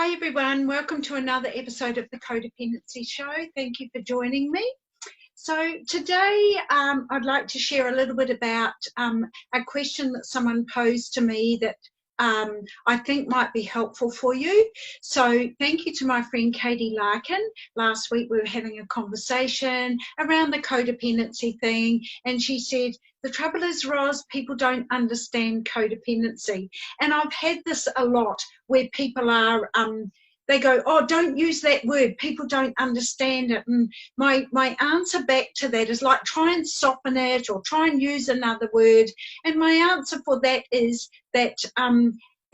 Hi everyone, welcome to another episode of the Codependency Show. Thank you for joining me. So today I'd like to share a little bit about a question that someone posed to me that I think might be helpful for you. So thank you to my friend Katie Larkin. Last week we were having a conversation around the codependency thing, and she said, the trouble is, Roz, people don't understand codependency. And I've had this a lot where people are, they go, oh, don't use that word, people don't understand it. And my answer back to that is like, try and soften it or try and use another word. And my answer for that is that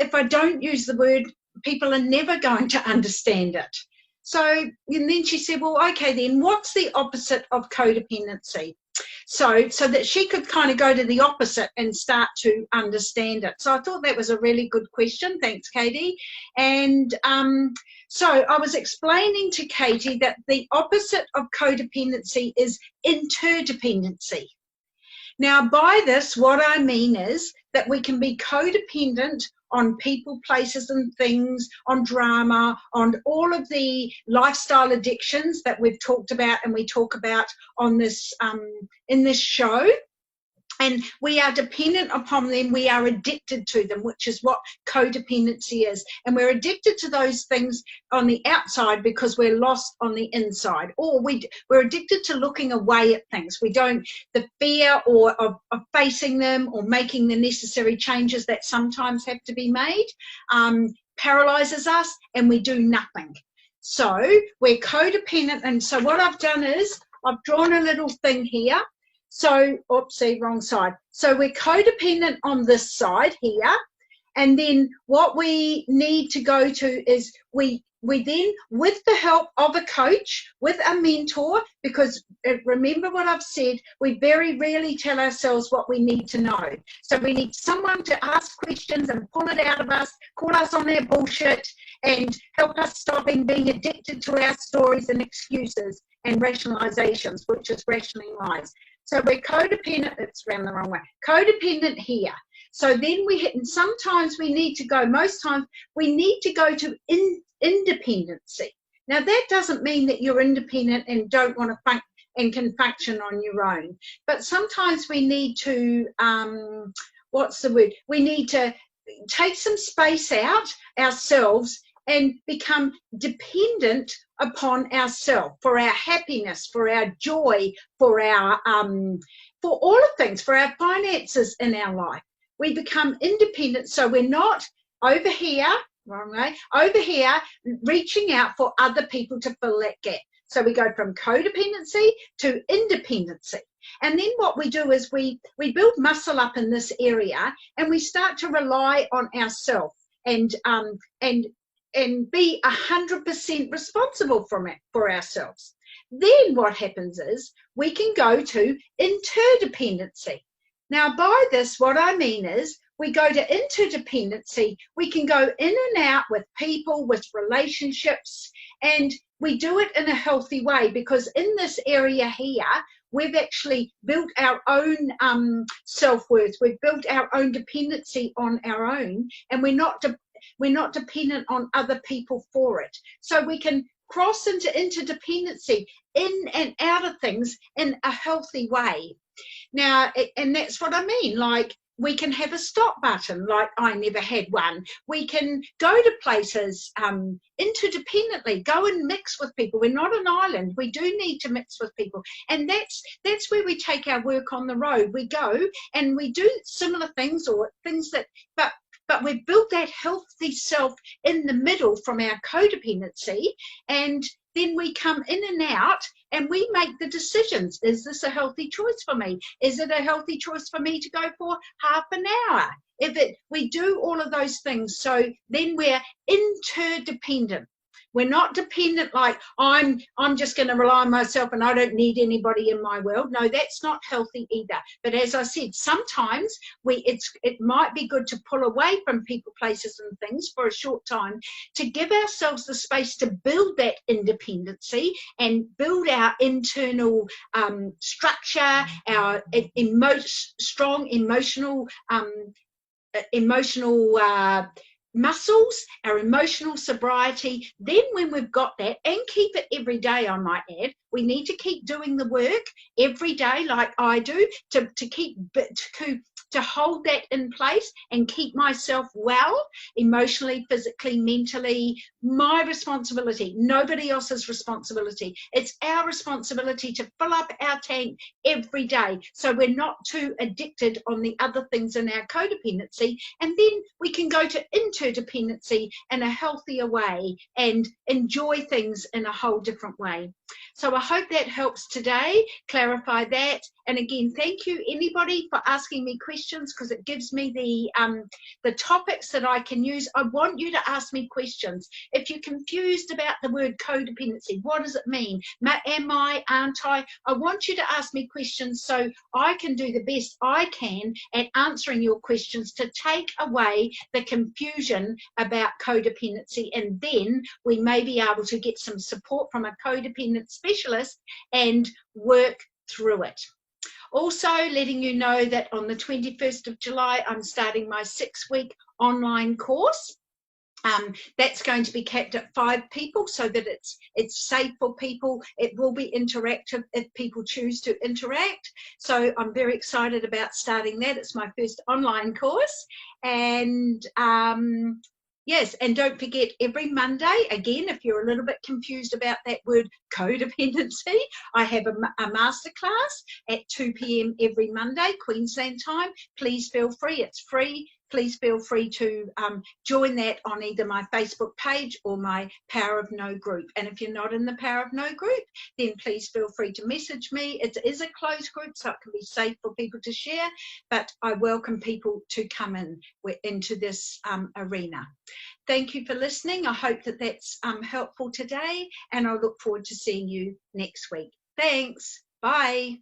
if I don't use the word, people are never going to understand it. So, and then she said, well, okay, then what's the opposite of codependency? So that she could kind of go to the opposite and start to understand it. So I thought that was a really good question. Thanks, Katie. And so I was explaining to Katie that the opposite of codependency is interdependency. Now, by this, what I mean is that we can be codependent on people, places and things, on drama, on all of the lifestyle addictions that we've talked about and we talk about on this in this show. And we are dependent upon them, we are addicted to them, which is what codependency is. And we're addicted to those things on the outside because we're lost on the inside. Or we're addicted to looking away at things. We don't, the fear of facing them or making the necessary changes that sometimes have to be made paralyzes us and we do nothing. So we're codependent. And so what I've done is I've drawn a little thing here. So, oopsie, wrong side. So we're codependent on this side here. And then what we need to go to is we then, with the help of a coach, with a mentor, because remember what I've said, we very rarely tell ourselves what we need to know. So we need someone to ask questions and pull it out of us, call us on our bullshit, and help us stop being addicted to our stories and excuses and rationalizations, which is rationing lies. So we're codependent, it's around the wrong way, codependent here. So then we hit, and sometimes we need to go, most times we need to go to independency. Now that doesn't mean that you're independent and don't want to and can function on your own. But sometimes we need to, what's the word? We need to take some space out ourselves and become dependent upon ourselves for our happiness, for our joy, for our for all of things, for our finances in our life. We become independent, so we're not over here, wrong way, over here reaching out for other people to fill that gap. So we go from codependency to independency. And then what we do is we build muscle up in this area and we start to rely on ourselves and be 100% responsible for ourselves. Then what happens is we can go to interdependency. Now by this, what I mean is we go to interdependency, we can go in and out with people, with relationships, and we do it in a healthy way because in this area here, we've actually built our own self-worth, we've built our own dependency on our own, and we're not dependent on other people for it. So we can cross into interdependency in and out of things in a healthy way. Now, and that's what I mean, like we can have a stop button, like I never had one. We can go to places interdependently, go and mix with people. We're not an island. We do need to mix with people. And that's where we take our work on the road. We go and we do similar things or things that, but we've built that healthy self in the middle from our codependency, and then we come in and out and we make the decisions. Is this a healthy choice for me? Is it a healthy choice for me to go for half an hour? We do all of those things, so then we're interdependent. We're not dependent like I'm just going to rely on myself and I don't need anybody in my world. No, that's not healthy either. But as I said, sometimes it might be good to pull away from people, places and things for a short time to give ourselves the space to build that independency and build our internal structure, our strong emotional muscles, our emotional sobriety. Then when we've got that, and keep it every day, I might add, we need to keep doing the work every day like I do to hold that in place and keep myself well, emotionally, physically, mentally. My responsibility, nobody else's responsibility. It's our responsibility to fill up our tank every day so we're not too addicted on the other things in our codependency, and then we can go to interdependency in a healthier way and enjoy things in a whole different way. So I hope that helps today, clarify that. And again, thank you anybody for asking me questions, because it gives me the topics that I can use. I want you to ask me questions. If you're confused about the word codependency, what does it mean? Am I, aren't I? I want you to ask me questions so I can do the best I can at answering your questions to take away the confusion about codependency, and then we may be able to get some support from a codependent specialist and work through it. Also, letting you know that on the 21st of July, I'm starting my 6-week online course. That's going to be kept at 5 people so that it's safe for people. It will be interactive if people choose to interact. So I'm very excited about starting that. It's my first online course. And yes, and don't forget, every Monday, again, if you're a little bit confused about that word codependency, I have a masterclass at 2 p.m. every Monday, Queensland time. Please feel free. It's free. Please feel free to join that on either my Facebook page or my Power of No group. And if you're not in the Power of No group, then please feel free to message me. It is a closed group, so it can be safe for people to share, but I welcome people to come into this arena. Thank you for listening. I hope that that's helpful today, and I look forward to seeing you next week. Thanks. Bye.